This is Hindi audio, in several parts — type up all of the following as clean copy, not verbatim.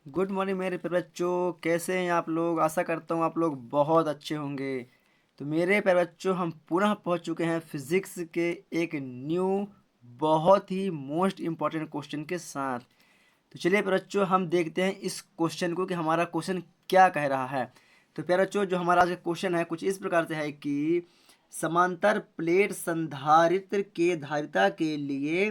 गुड मॉर्निंग मेरे प्यारे बच्चों, कैसे हैं आप लोग। आशा करता हूँ आप लोग बहुत अच्छे होंगे। तो मेरे प्यारे बच्चों, हम पुनः पहुँच चुके हैं फिजिक्स के एक न्यू बहुत ही मोस्ट इम्पॉर्टेंट क्वेश्चन के साथ। तो चलिए प्यारे बच्चों, हम देखते हैं इस क्वेश्चन को कि हमारा क्वेश्चन क्या कह रहा है। तो प्यारे बच्चों, जो हमारा आज का क्वेश्चन है कुछ इस प्रकार से है कि समांतर प्लेट संधारित्र के धारिता के लिए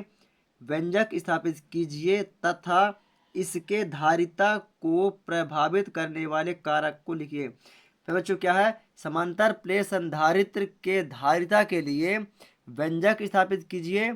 व्यंजक स्थापित कीजिए तथा इसके धारिता को प्रभावित करने वाले कारक को लिखिए। तो बच्चों क्या है, समांतर प्लेट संधारित्र के धारिता के लिए व्यंजक स्थापित कीजिए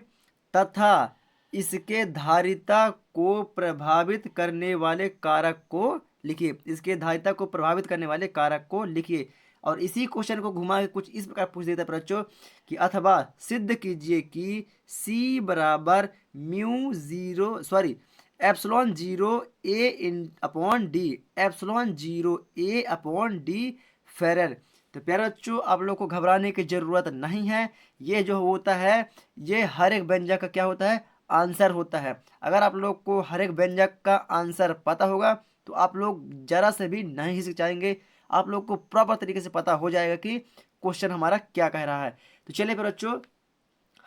तथा इसके धारिता को प्रभावित करने वाले कारक को लिखिए। इसके धारिता को प्रभावित करने वाले कारक को लिखिए। और इसी क्वेश्चन को घुमा के कुछ इस प्रकार पूछ देता है बच्चों कि अथवा सिद्ध कीजिए कि C बराबर mu zero sorry epsilon zero ए इन अपॉन डी, एप्सिलॉन जीरो ए अपॉन डी फेरर। तो प्यारे बच्चों, आप लोग को घबराने की जरूरत नहीं है। ये जो होता है ये हर एक व्यंजक का क्या होता है, आंसर होता है। अगर आप लोग को हर एक व्यंजक का आंसर पता होगा तो आप लोग जरा से भी नहीं हिचकिचाएंगे। आप लोग को प्रॉपर तरीके से पता हो जाएगा कि क्वेश्चन हमारा क्या कह रहा है। तो चलिए फिर बच्चों,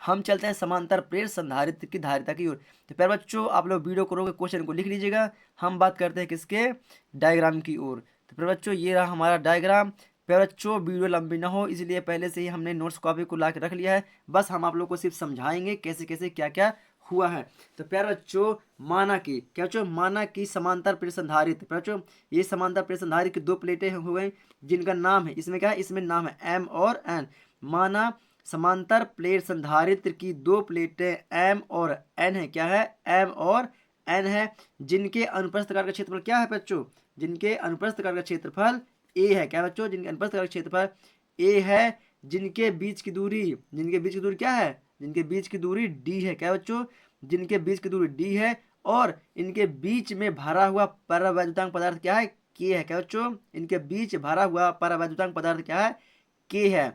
हम चलते हैं समांतर प्लेट संधारित्र की धारिता की ओर। तो प्यारे बच्चों, आप लोग वीडियो को रोके क्वेश्चन को लिख लीजिएगा। हम बात करते हैं किसके, डायग्राम की ओर। तो प्यारे बच्चों, ये रहा हमारा डायग्राम। प्यारे बच्चों, वीडियो लंबी ना हो इसलिए पहले से ही हमने नोट्स कॉपी को ला के रख लिया है। बस हम आप लोग को सिर्फ समझाएंगे कैसे कैसे क्या क्या हुआ है। तो प्यारे बच्चों, माना कि क्या बच्चों, माना कि समांतर प्लेट संधारित्र, प्यारे बच्चों ये समांतर प्लेट संधारित्र की दो प्लेटें हो गई जिनका नाम है, इसमें क्या है, इसमें नाम है एम और एन। माना समांतर प्लेट संधारित्र की दो प्लेटें एम और एन है, क्या है, एम और एन है, जिनके अनुप्रस्थ काट का क्षेत्रफल क्या है बच्चों, जिनके अनुप्रस्थ काट का क्षेत्रफल ए है, क्या बच्चों, जिनके अनुप्रस्थ काट का क्षेत्रफल ए है, जिनके बीच की दूरी, जिनके बीच की दूरी क्या है, जिनके बीच की दूरी डी है, क्या बच्चों, जिनके बीच की दूरी डी है, और इनके बीच में भरा हुआ परावैद्युतांक पदार्थ क्या है, के है, क्या बच्चों, इनके बीच भरा हुआ परावैद्युतांक पदार्थ क्या है, के है।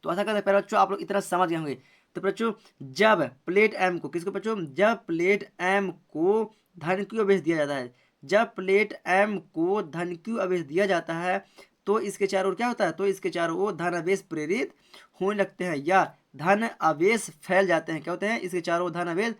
तो ऐसा करते हैं बच्चों, आप लोग इतना समझ गए होंगे। तो बच्चों, जब प्लेट एम को, किसको बच्चों, जब प्लेट एम को धन क्यू आवेश दिया जाता है, जब प्लेट एम को धन क्यू आवेश दिया जाता है तो इसके चारों ओर क्या होता है, तो इसके चारों ओर धन आवेश प्रेरित होने लगते हैं या धन आवेश फैल जाते हैं। क्या होते हैं, इसके चारों ओर धन आवेश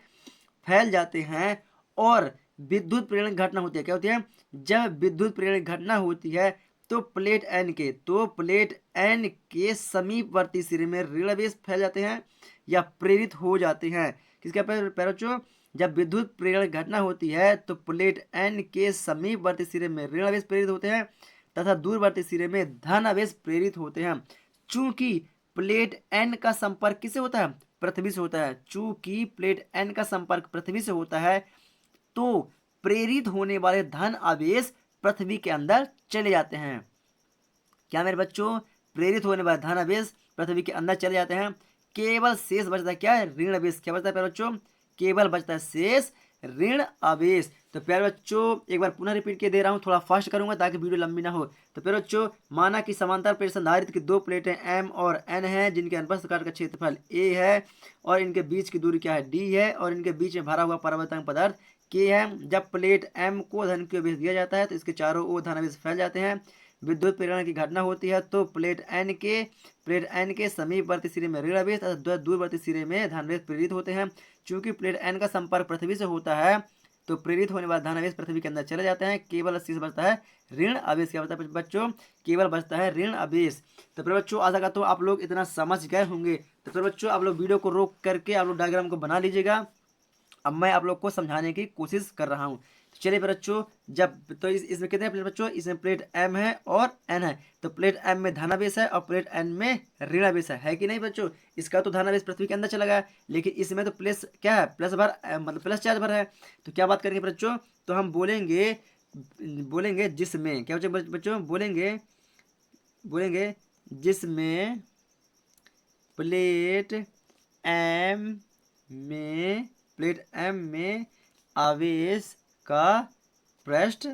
फैल जाते हैं और विद्युत प्रेरण घटना होती है। क्या होती है, जब विद्युत प्रेरण घटना होती है तो प्लेट एन के, तो प्लेट एन के समीपवर्ती सिरे में ऋण आवेश फैल जाते हैं या प्रेरित हो जाते हैं। किसके पैरों, जब विद्युत प्रेरण घटना होती है तो प्लेट एन के समीपवर्ती सिरे में ऋण आवेश प्रेरित होते हैं तथा दूरवर्ती सिरे में धन आवेश प्रेरित होते हैं। चूंकि प्लेट एन का संपर्क किससे होता है, पृथ्वी से होता है। चूंकि प्लेट एन का संपर्क पृथ्वी से होता है तो प्रेरित होने वाले धन आवेश पृथ्वी के अंदर चले जाते हैं। क्या मेरे बच्चों, प्रेरित होने वाले धन आवेश पृथ्वी के अंदर चले जाते हैं। केवल शेष बचता है क्या है, ऋण आवेश। क्या बचता है प्यारे बच्चों, केवल बचता है शेष ऋण आवेश। तो प्यारे बच्चों, एक बार पुनः रिपीट के दे रहा हूँ, थोड़ा फास्ट करूंगा ताकि वीडियो लंबी ना हो। तो प्यारे बच्चों, माना कि समांतर प्लेट संधारित्र की दो प्लेटें एम और एन हैं जिनके अनुप्रस्थ काट का क्षेत्रफल ए है और इनके बीच की दूरी क्या है, डी है, और इनके बीच में भरा हुआ परावर्तक पदार्थ के है। जब प्लेट एम को धन क्यू आवेश दिया जाता है तो इसके चारों ओर धन आवेश फैल जाते हैं। विद्युत प्रेरण की घटना होती है तो प्लेट एन के समीपवर्ती सिरे में ऋण आवेश तथा दूरवर्ती सिरे में धन आवेश प्रेरित होते हैं। चूंकि प्लेट एन का संपर्क पृथ्वी से होता है तो प्रेरित होने वाले धन आवेश पृथ्वी के अंदर चले जाते हैं। केवल शेष बचता है ऋण आवेश। क्या बचता है बच्चों, केवल बचता है ऋण आवेश। तो फिर बच्चों, आशा करता हूँ आप लोग इतना समझ गए होंगे। तो फिर बच्चों, आप लोग वीडियो को रोक करके आप लोग डायग्राम को बना लीजिएगा। अब मैं आप लोग को समझाने की कोशिश कर रहा हूँ। चलिए बच्चों, जब तो इसमें कितने प्लेट बच्चों, इसमें प्लेट एम है और एन है। तो प्लेट एम में धनावेश है और प्लेट एन में ऋणावेश है कि नहीं बच्चों। इसका तो धनावेश पृथ्वी के अंदर चला गया, लेकिन इसमें तो प्लस क्या है, प्लस भर मतलब प्लस चार्ज भर है। तो क्या बात करेंगे बच्चों, तो हम बोलेंगे बोलेंगे जिसमें, क्या बच्चों बोलेंगे बोलेंगे जिसमें प्लेट एम में प्लेट एम में आवेश का पृष्ठ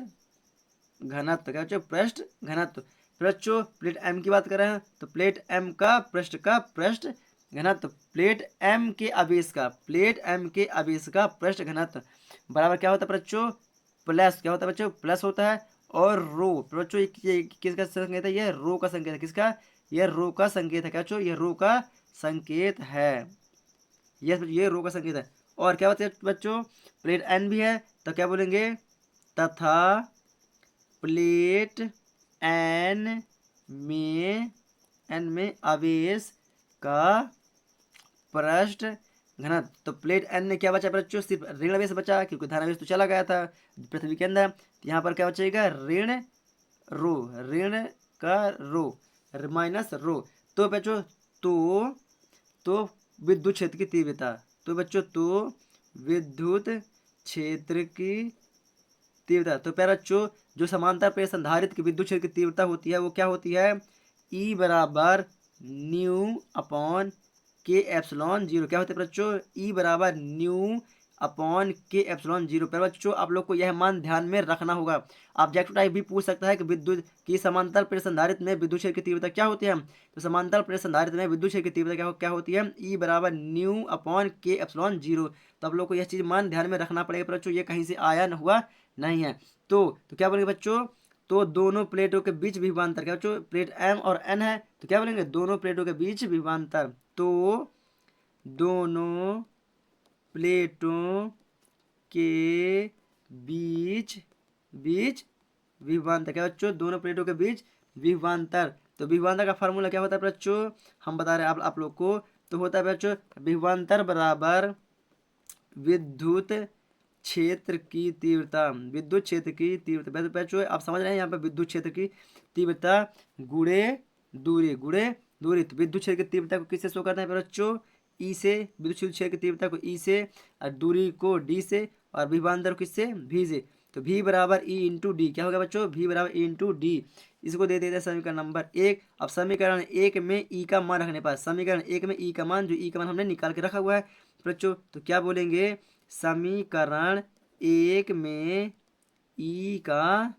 घनत्व, क्या बच्चों, पृष्ठ घनत्व। बच्चों, प्लेट एम की बात कर रहे हैं तो प्लेट एम का पृष्ठ घनत्व, प्लेट एम के आवेश का, प्लेट एम के आवेश का पृष्ठ घनत्व बराबर क्या होता है बच्चों, प्लस क्या होता है बच्चों, प्लस होता है, और रो बच्चों ये किसका संकेत है, ये रो का संकेत है, किसका, ये रो का संकेत है क्या बच्चों, ये रो का संकेत है, ये रो का संकेत है। और क्या होता है बच्चों, प्लेट एन भी है तो क्या बोलेंगे, तथा प्लेट एन में आवेश का पृष्ठ घनत्व, तो प्लेट एन में क्या बचा बच्चों, सिर्फ ऋण आवेश बचा, क्योंकि धन आवेश तो चला गया था पृथ्वी के अंदर। तो यहाँ पर क्या बचेगा, ऋण रो, ऋण का रो माइनस रो। तो बच्चों तो विद्युत क्षेत्र की तीव्रता, तो बच्चों तो विद्युत क्षेत्र की तीव्रता, तो प्यारे बच्चों जो समांतर प्रेरक संधारित्र की विद्युत क्षेत्र की तीव्रता होती है वो क्या होती है, E बराबर न्यू अपॉन के एप्सिलॉन जीरो। क्या होता है बच्चों, E बराबर न्यू अपॉन के एप्सिलॉन जीरो। प्यारे बच्चों आप लोग को यह मान ध्यान में रखना होगा। ऑब्जेक्टिव टाइप भी पूछ सकता है कि विद्युत की समांतर प्रेरक संधारित्र में विद्युत क्षेत्र की तीव्रता क्या होती है, तो समांतर प्रेरक संधारित्र में विद्युत क्षेत्र की तीव्रता क्या होती है, E बराबर न्यू अपॉन के एप्सिलॉन जीरो। तो आप लोग को यह चीज मान ध्यान में रखना पड़ेगा बच्चों, ये कहीं से आया न हुआ नहीं है। तो क्या बोलेंगे बच्चों, तो दोनों प्लेटों के बीच विभवांतर, क्या बच्चों प्लेट एम और एन है तो क्या बोलेंगे, दोनों प्लेटों के बीच विभवांतर, तो दोनों प्लेटों के बीच विभवांतर, क्या बच्चों दोनों प्लेटों के बीच विभवांतर। तो विभवांतर का फार्मूला क्या होता है बच्चों, हम बता रहे हैं आप लोग को, तो होता है बच्चों विभवांतर बराबर विद्युत क्षेत्र की तीव्रता, विद्युत क्षेत्र की तीव्रता। बच्चों आप समझ रहे हैं यहाँ पे विद्युत क्षेत्र की तीव्रता गुणे दूरी, तो विद्युत क्षेत्र की तीव्रता को किससे शो करते हैं बच्चों, ई से, विद्युत क्षेत्र की तीव्रता को ई से, और दूरी को डी से, और विभवांतर किससे, भी से। तो भी बराबर ई इंटू डी, क्या होगा बच्चों, भी बराबर ई इंटू डी। इसको दे देते हैं समीकरण नंबर 1। अब समीकरण 1 में ई का मान रखने पर, समीकरण 1 में ई का मान, जो ई का मान हमने निकाल के रखा हुआ है बच्चों, तो क्या बोलेंगे, समीकरण 1 में ई का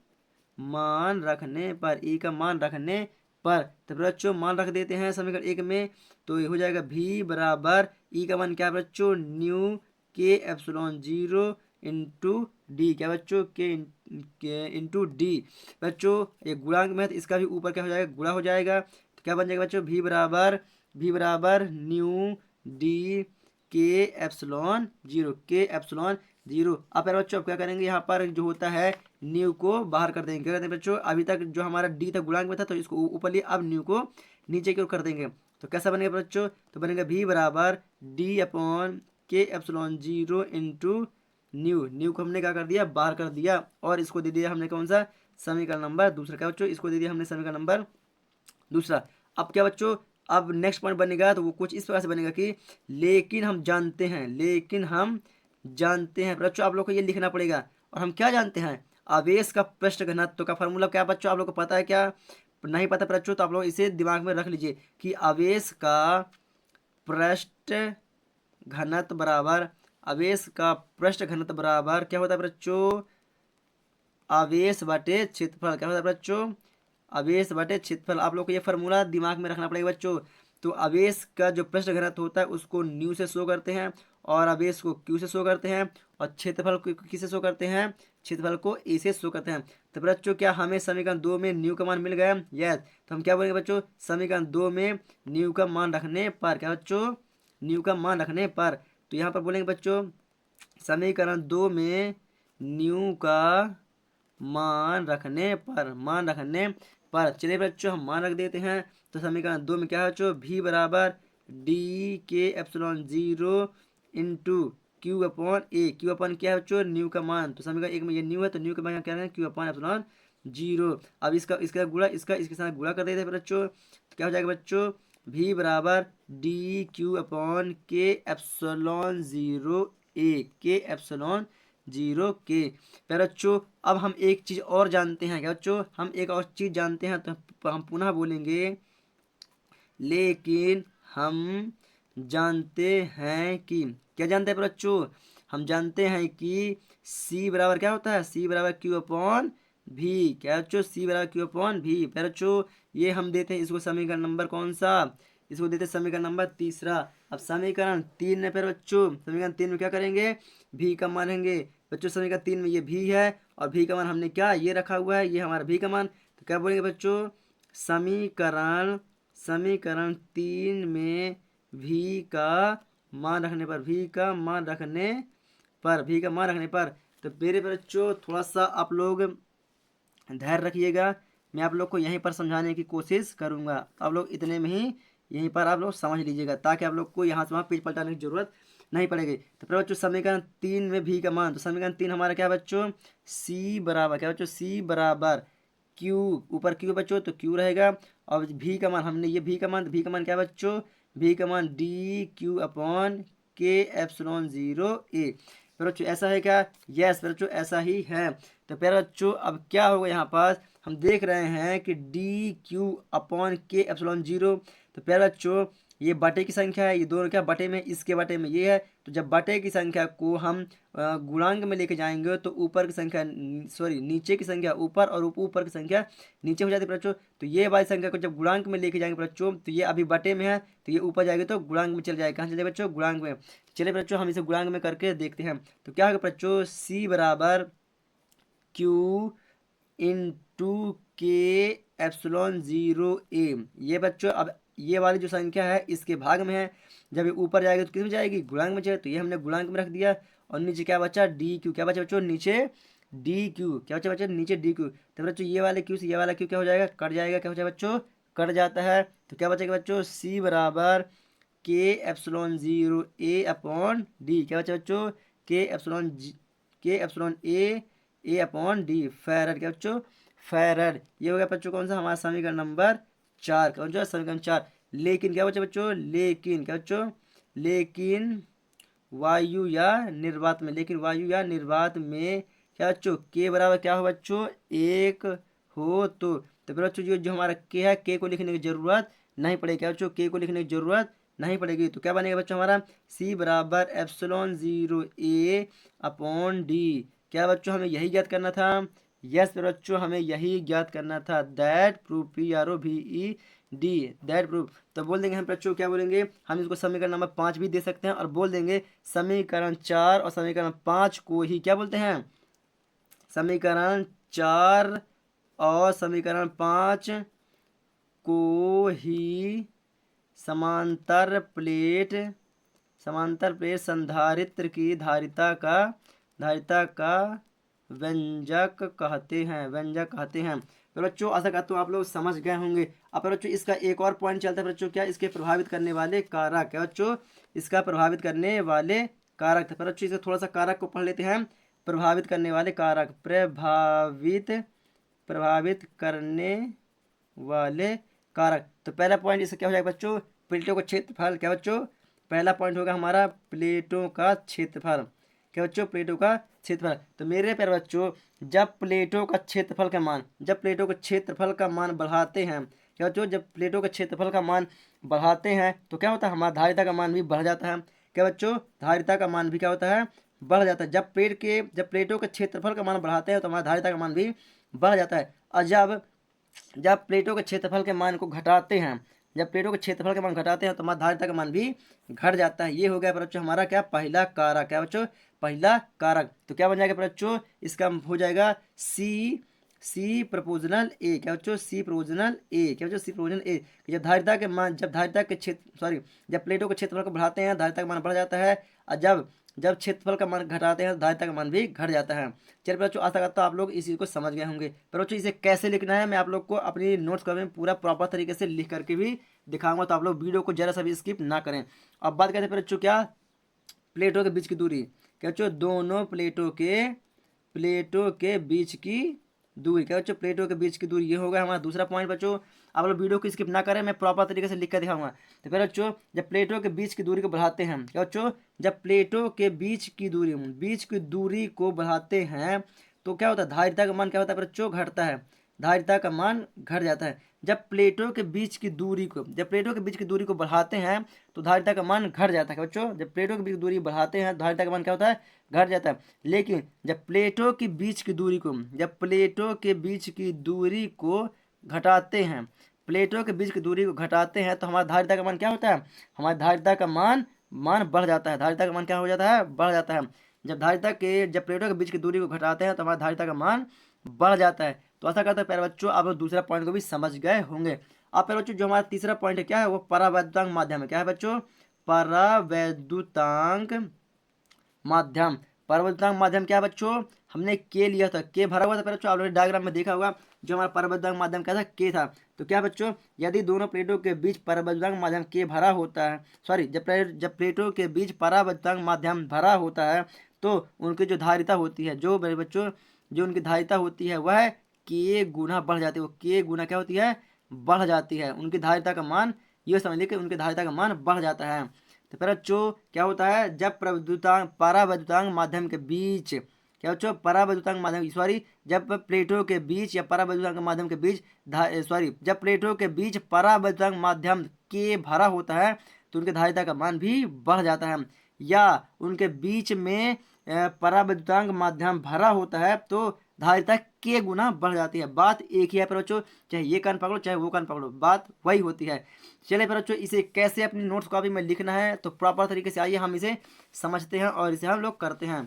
मान रखने पर, ई का मान रखने पर, तो बच्चों मान रख देते हैं समीकरण 1 में, तो ये हो जाएगा भी बराबर ई का मान क्या है बच्चों, न्यू के एप्सिलॉन जीरो इंटू डी, क्या बच्चों के इंटू डी। बच्चों ये गुणांक में है तो इसका भी ऊपर क्या हो जाएगा, गुणा हो जाएगा, तो क्या बन जाएगा बच्चों, भी बराबर new D K epsilon zero, के एप्सिलॉन जीरो। अब यार बच्चों अब क्या करेंगे, यहाँ पर जो होता है न्यू को बाहर कर देंगे, क्या करते हैं बच्चों, अभी तक जो हमारा डी था गुणांक में था तो इसको ऊपर लिए, अब न्यू को नीचे की ओर कर देंगे। तो कैसा बनेगा बच्चों, तो बनेगा भी बराबर डी अपॉन के एप्सिलॉन जीरो इंटू न्यू को हमने क्या कर दिया, बाहर कर दिया, और इसको दे दिया हमने कौन सा, समीकरण नंबर दूसरा। क्या बच्चों, इसको दे दिया हमने समीकरण नंबर दूसरा। अब क्या बच्चों, अब नेक्स्ट पॉइंट बनेगा तो वो कुछ इस प्रकार से बनेगा कि लेकिन हम जानते हैं बच्चों, आप लोग को ये लिखना पड़ेगा। और हम क्या जानते हैं, आवेश का पृष्ठ घनत्व का फार्मूला क्या बच्चों, आप लोग को पता है क्या, नहीं पता बच्चों, तो आप लोग इसे दिमाग में रख लीजिए कि आवेश का पृष्ठ घनत्व बराबर क्या होता है बच्चों, आवेश बटे क्षेत्रफल। क्या होता है बच्चों, आवेश बटे क्षेत्रफल। आप लोग को ये फार्मूला दिमाग में रखना पड़ेगा बच्चों। तो आवेश का जो पृष्ठ घनत्व होता है उसको न्यू से शो करते हैं, और आवेश को क्यू से शो करते हैं, और क्षेत्रफल को किससे शो करते हैं, क्षेत्रफल को ए से शो करते हैं। तो बच्चों क्या हमें समीकरण 2 में न्यू का मान मिल गया, यस। तो हम क्या बोलेंगे बच्चों, समीकरण 2 में न्यू का मान रखने पर, क्या बच्चों, न्यू का मान रखने पर, तो यहाँ पर बोलेंगे बच्चों समीकरण 2 में न्यू का मान रखने पर, चलिए बच्चों हम मान रख देते हैं। तो समीकरण 2 में क्या है बच्चों, भी बराबर D K epsilon zero into Q upon A, Q upon क्या है बच्चों, न्यू का मान। तो समीकरण 1 में ये न्यू है तो न्यू का मान क्या है, क्यू अपॉन एप्सिलॉन जीरो। अब इसका गुणा इसके साथ गुणा कर देते हैं बच्चों, तो क्या हो जाएगा बच्चों, भी बराबर डी क्यू अपॉन के एप्सिलॉन जीरो ए, के एप्सिलॉन जीरो के। पर बच्चों अब हम एक चीज और जानते हैं, क्या बच्चों, हम एक और चीज जानते हैं, तो हम पुनः बोलेंगे लेकिन हम जानते हैं कि, क्या जानते हैं बच्चों, हम जानते हैं कि C बराबर क्या होता है, C बराबर क्यू अपॉन भी। क्या बच्चों, C बराबर क्यू अपॉन भी। बच्चों ये हम देते हैं इसको समीकरण नंबर कौन सा, इसको देते हैं समीकरण नंबर तीसरा। अब समीकरण 3 में फिर बच्चों समीकरण 3 में क्या करेंगे, भी का मान लेंगे बच्चों। समीकरण 3 में ये भी है और भी का मान हमने क्या ये रखा हुआ है, ये हमारा भी का मान। तो क्या बोलेंगे बच्चों, समीकरण समीकरण 3 में भी का मान रखने पर, भी का मान रखने पर, भी का मान रखने पर। तो मेरे बच्चों थोड़ा सा आप लोग धैर्य रखिएगा, मैं आप लोग को यहीं पर समझाने की कोशिश करूंगा। तो आप लोग इतने में ही यहीं पर आप लोग समझ लीजिएगा, ताकि आप लोग को यहाँ से वहाँ पेज पलटाने की जरूरत नहीं पड़ेगी। तो फिर बच्चों समीकरण 3 में भी का मान, तो समीकरण 3 हमारा क्या है बच्चों, सी बराबर क्या बच्चों, सी बराबर क्यू, ऊपर क्यू बच्चों तो क्यू रहेगा। और भी का मान हमने ये भी का मान, भी का मान क्या है बच्चों, भी का मान डी क्यू अपॉन के एप्सिलॉन 0 ए। फिर बच्चों ऐसा है क्या, यस बच्चों ऐसा ही है। तो प्यारे बच्चों अब क्या होगा, यहाँ पर हम देख रहे हैं कि डी क्यू अपॉन के एप्सिलॉन 0। तो प्यारे बच्चों ये बटे की संख्या है, ये दोनों क्या बटे में, इसके बटे में ये है। तो जब बटे की संख्या को हम गुणांक में लेके जाएंगे तो ऊपर की संख्या सॉरी नीचे की संख्या ऊपर और ऊपर की संख्या नीचे हो जाती है बच्चों। तो ये वाली संख्या को जब गुणांक में लेके जाएंगे बच्चों, तो ये अभी बटे में है तो ये ऊपर जाएगी तो गुणांक में चले जाएगा। कहाँ चले जाएगा बच्चों, गुणांक में। चलिए बच्चों हम इसे गुणांक में करके देखते हैं। तो क्या होगा बच्चों, सी बराबर क्यू इंटू के एप्सिलॉन 0 ए। ये बच्चों अब ये वाली जो संख्या है इसके भाग में है, जब ये ऊपर जाएगी तो किस में जाएगी, गुणांक में जाएगी। तो ये हमने गुणांक में रख दिया और नीचे क्या बचा, डी क्यू। क्या बचा बच्चों, नीचे डी क्यू। क्या बचा बच्चों, नीचे डी क्यू। तो बच्चों ये वाले क्यू से ये वाला क्यू क्या हो जाएगा, कट जाएगा। क्या हो जाएगा बच्चों, कट जाता है। तो क्या बचेगा बच्चों, सी बराबर के एप्सिलॉन 0 ए अपॉन डी। क्या बचा बच्चों, के एप्सिलॉन ए अपॉन डी फैरड। क्या बच्चों, फैरड। ये हो गया बच्चों कौन सा, हमारा समीकरण नंबर 4। कौन सा, समीकरण 4। लेकिन क्या बच्चा बच्चों, लेकिन क्या बच्चों, लेकिन वायु या निर्वात में, लेकिन वायु या निर्वात में क्या बच्चों, के बराबर क्या हो बच्चों, 1 हो। तो फिर बच्चों जो हमारा के है, के को लिखने की जरूरत नहीं पड़ेगी। क्या बच्चों, के को लिखने की जरूरत नहीं पड़ेगी। तो क्या बनेगा बच्चों हमारा, सी बराबर एप्सिलॉन 0 ए अपॉन डी। क्या बच्चों हमें यही ज्ञात करना था, यस बच्चों हमें यही ज्ञात करना था। That proof, PROVE D, that proof. तो बोल देंगे हम बच्चों, क्या बोलेंगे हम इसको समीकरण नंबर 5 भी दे सकते हैं और बोल देंगे समीकरण 4 और समीकरण 5 को ही क्या बोलते हैं, समीकरण 4 और समीकरण 5 को ही समांतर प्लेट संधारित्र की धारिता का व्यंजक कहते हैं, व्यंजक कहते हैं। तो बच्चों आशा करता हूँ आप लोग समझ गए होंगे। अब बच्चों इसका एक और पॉइंट चलता है बच्चों, क्या, इसके प्रभावित करने वाले कारक। क्या बच्चों, इसका प्रभावित करने वाले कारक। तो बच्चों इसे थोड़ा सा कारक को पढ़ लेते हैं। प्रभावित करने वाले कारक, प्रभावित करने वाले कारक। तो पहला पॉइंट इसका क्या हो जाएगा बच्चों, प्लेटों का क्षेत्रफल। क्या बच्चों, पहला पॉइंट होगा हमारा प्लेटों का क्षेत्रफल। क्या बच्चों, प्लेटों का क्षेत्रफल। तो मेरे प्यारे बच्चों जब प्लेटों का क्षेत्रफल का मान, जब प्लेटों का क्षेत्रफल का मान बढ़ाते हैं, क्या बच्चों, जब प्लेटों के क्षेत्रफल का मान बढ़ाते हैं तो क्या होता है, हमारा धारिता का मान भी बढ़ जाता है। क्या बच्चों, धारिता का मान भी क्या होता है, बढ़ जाता है। जब प्लेटों के क्षेत्रफल का मान बढ़ाते हैं तो हमारा धारिता का मान भी बढ़ जाता है। और जब प्लेटों के क्षेत्रफल के मान को घटाते हैं, जब प्लेटों के क्षेत्रफल के मान घटाते हैं तो हमारा धारिता का मान भी घट जाता है। ये हो गया बच्चों हमारा क्या, पहला कारक। क्या बच्चों, पहला कारक। तो क्या बन जाएगा बच्चों, इसका हो जाएगा सी प्रपोजनल ए। क्या बच्चों, सी प्रपोजनल ए। क्या बच्चों, सी प्रपोजनल ए। जब धारिता के मान, जब धारिता के क्षेत्र सॉरी जब प्लेटों के क्षेत्रफल को बढ़ाते हैं धारिता का मान बढ़ जाता है, और जब क्षेत्रफल का मान घटाते हैं तो धारिता का मान भी घट जाता है। चलिए बच्चों आशा करता हूँ आप लोग इस चीज़ को समझ गए होंगे। पर बच्चों इसे कैसे लिखना है मैं आप लोग को अपनी नोट्स कॉपी में पूरा प्रॉपर तरीके से लिख करके भी दिखाऊंगा, तो आप लोग वीडियो को जरा सा भी स्किप ना करें। अब बात करते हैं बच्चों क्या, प्लेटों के बीच की दूरी। क्या बच्चों, दोनों प्लेटों के बीच की दूरी। क्या बच्चों, प्लेटों के बीच की दूरी। ये होगा हमारा दूसरा पॉइंट बच्चों। आप लोग वीडियो को स्किप ना करें, मैं प्रॉपर तरीके से लिख कर दिखाऊंगा। तो फिर बच्चों जब प्लेटों के बीच की दूरी को बढ़ाते हैं, क्या बच्चों, जब प्लेटों के बीच की दूरी को बढ़ाते हैं तो क्या होता है, धारिता का मान क्या होता है बच्चों, घटता है। धारिता का मान घट जाता है। जब प्लेटों के बीच की दूरी को बढ़ाते हैं तो धारिता का मान घट जाता है बच्चों। जब प्लेटों के बीच की दूरी बढ़ाते हैं धारिता का मान क्या होता है, घट जाता है। लेकिन जब प्लेटों के बीच की दूरी को घटाते हैं, प्लेटों के बीच की दूरी को घटाते हैं तो हमारा धारिता का मान क्या होता है, हमारी धारिता का मान बढ़ जाता है। धारिता का मान क्या हो जाता है, बढ़ जाता है। जब प्लेटों के बीच की दूरी को घटाते हैं तो हमारा धारिता का मान बढ़ जाता है। तो ऐसा करते हैं प्यारे बच्चों, आप लोग दूसरा पॉइंट को भी समझ गए होंगे। अब प्यारे बच्चों जो हमारा तीसरा पॉइंट है क्या है, वो परावैद्युतांक माध्यम है। क्या है बच्चों, परावैद्युतांक माध्यम। परावैद्युतांक माध्यम क्या है बच्चों, हमने के लिया था, के भरा हुआ था प्यारे बच्चों, आपने डायग्राम में देखा होगा। जो हमारा परावैद्युतांक माध्यम क्या था, के था। तो क्या बच्चों, यदि दोनों प्लेटों के बीच परावैद्युतांक माध्यम के भरा होता है, सॉरी जब प्लेटों के बीच परावैद्युतांक माध्यम भरा होता है तो उनकी जो धारिता होती है, जो मेरे बच्चों जो उनकी धारिता होती है वह के गुना बढ़ जाती है। वो के गुना क्या होती है, बढ़ जाती है। उनकी धारिता का मान, ये समझ लीजिए कि उनकी धारिता का मान बढ़ जाता है। तो फिर बच्चों क्या होता है, जब परावैद्युतांक माध्यम के बीच, क्या बच्चों, परावैद्युतांक माध्यम सॉरी जब प्लेटों के बीच या परावैद्युतांक माध्यम के बीच जब प्लेटों के बीच परावैद्युतांक माध्यम के भरा होता है तो उनके धारिता का मान भी बढ़ जाता है। या उनके बीच में परावैद्युतांक माध्यम भरा होता है तो धारिता के गुना बढ़ जाती है। बात एक ही है पर बच्चों, चाहे ये कान पकड़ो चाहे वो कान पकड़ो, बात वही होती है। चलिए पर बच्चों, इसे कैसे अपनी नोट्स कॉपी में लिखना है तो प्रॉपर तरीके से आइए हम इसे समझते हैं और इसे हम लोग करते हैं।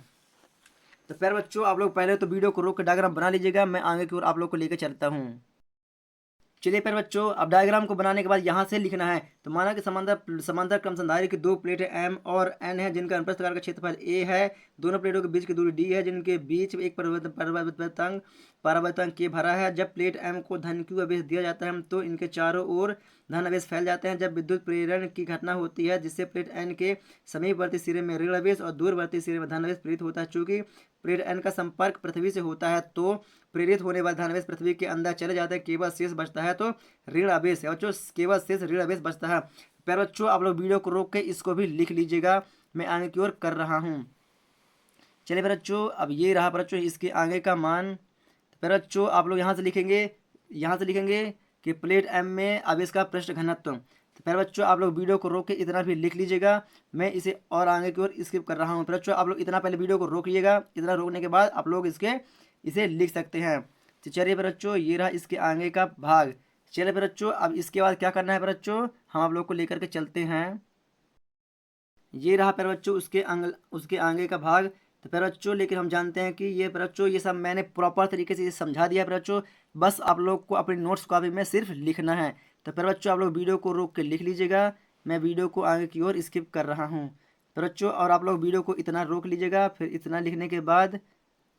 तो प्यारे बच्चों, आप लोग पहले तो वीडियो को रोक के डायग्राम बना लीजिएगा, मैं आगे की ओर आप लोग को लेकर चलता हूँ। चलिए प्यारे बच्चों, अब डायग्राम को बनाने के बाद यहाँ से लिखना है। तो माना कि समांतर क्रम संधारित्र की दो प्लेटें M और N है जिनका अनुप्रस्थ काट का क्षेत्रफल A है। दोनों प्लेटों के बीच की दूरी D है जिनके बीच एक परावर्तन के भरा है। जब प्लेट M को धन Q आवेश दिया जाता है तो इनके चारों ओर धन आवेश फैल जाते हैं। जब विद्युत प्रेरण की घटना होती है जिससे प्लेट N के समीपवर्ती सिरे में ऋण आवेश और दूरवर्ती सिरे में धन आवेश प्रेरित होता है। चूंकि प्लेट N का संपर्क पृथ्वी से होता है तो प्रेरित होने वाले धन आवेश पृथ्वी के अंदर चले जाते हैं, केवल शेष बचता है तो ऋण आवेश है बच्चों, केवल शेष ऋण आवेश बचता है। प्यारे बच्चों, आप लोग वीडियो को रोक के इसको भी लिख लीजिएगा, मैं आगे की ओर कर रहा हूँ। चलिए प्यारे बच्चों, अब ये रहा प्यारे बच्चों इसके आगे का मान। प्यारे बच्चों, आप लोग यहाँ से लिखेंगे कि प्लेट M में आवेश का पृष्ठ घनत्व। तो प्यारे बच्चों, आप लोग वीडियो को रोक के इतना भी लिख लीजिएगा, मैं इसे और आगे की ओर स्किप कर रहा हूँ। प्यारे बच्चों, आप लोग इतना पहले वीडियो को रोक लीजिएगा, इतना रोकने के बाद आप लोग इसे लिख सकते हैं। तो चलिए बच्चों, ये रहा इसके आगे का भाग। चलिए बच्चों, अब इसके बाद क्या करना है बच्चों, हम आप लोग को लेकर के चलते हैं। ये रहा प्यारे बच्चों उसके आगे का भाग। तो प्यारे बच्चों, लेकिन हम जानते हैं कि ये प्यारे बच्चों ये सब मैंने प्रॉपर तरीके से समझा दिया प्यारे बच्चों, बस आप लोग को अपनी नोट्स कॉपी में सिर्फ लिखना है। तो प्यारे बच्चों, आप लोग वीडियो को रोक के लिख लीजिएगा, मैं वीडियो को आगे की ओर स्किप कर रहा हूँ। प्यारे बच्चों, और आप लोग वीडियो को इतना रोक लीजिएगा, फिर इतना लिखने के बाद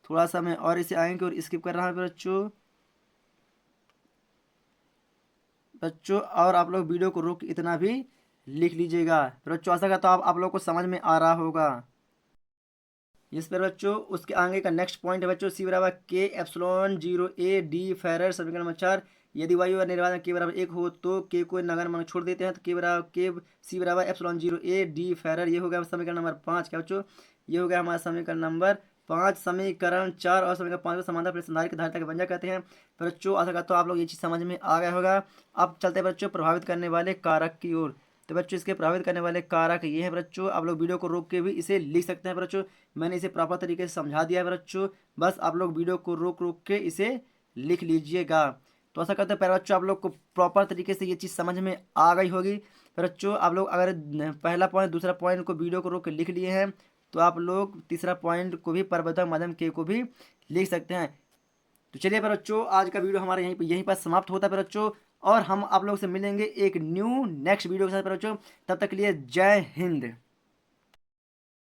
थोड़ा सा मैं और इसे आगे की ओर स्किप कर रहा हूँ बच्चों, और आप लोग वीडियो को रोक के इतना भी लिख लीजिएगा। बच्चों, आशा करता हूँ आप लोग को समझ में आ रहा होगा। इस पर बच्चों उसके आगे का नेक्स्ट पॉइंट है बच्चों, सी बराबर के एप्सिलॉन 0 डी फैराड समीकरण नंबर 4। यदि वायु और निर्वात के बराबर 1 हो तो के को नगर मान छोड़ देते हैं, तो सी बराबर एप्सिलॉन 0 डी फैराड। ये हो गया समीकरण नंबर 5। क्या बच्चों, ये हो गया हमारा समीकरण नंबर 5। समीकरण 4 और समीकरण 5 को समांतर प्लेट संधारित्र की धारिता के व्यंजक कहते हैं। बच्चों, आशा करता हूँ आप लोग ये चीज़ समझ में आ गया होगा। अब चलते हैं बच्चों प्रभावित करने वाले कारक की ओर। तो बच्चों, इसके प्रभावित करने वाले कारक ये है बच्चों, आप लोग वीडियो को रोक के भी इसे लिख सकते हैं बच्चों, मैंने इसे प्रॉपर तरीके से समझा दिया है बच्चों, बस आप लोग वीडियो को रोक के इसे लिख लीजिएगा। तो ऐसा करते हैं प्यारे बच्चों, आप लोग को प्रॉपर तरीके से ये चीज़ समझ में आ गई होगी। बच्चों, आप लोग अगर पहला पॉइंट दूसरा पॉइंट को वीडियो को रोक के लिख लिए हैं तो आप लोग तीसरा पॉइंट को भी परावैद्युतांक माध्यम के को भी लिख सकते हैं। तो चलिए बच्चों, आज का वीडियो हमारा यहीं पर समाप्त होता है बच्चों, और हम आप लोग से मिलेंगे एक न्यू नेक्स्ट वीडियो के साथ बच्चों। तब तक के लिए जय हिंद।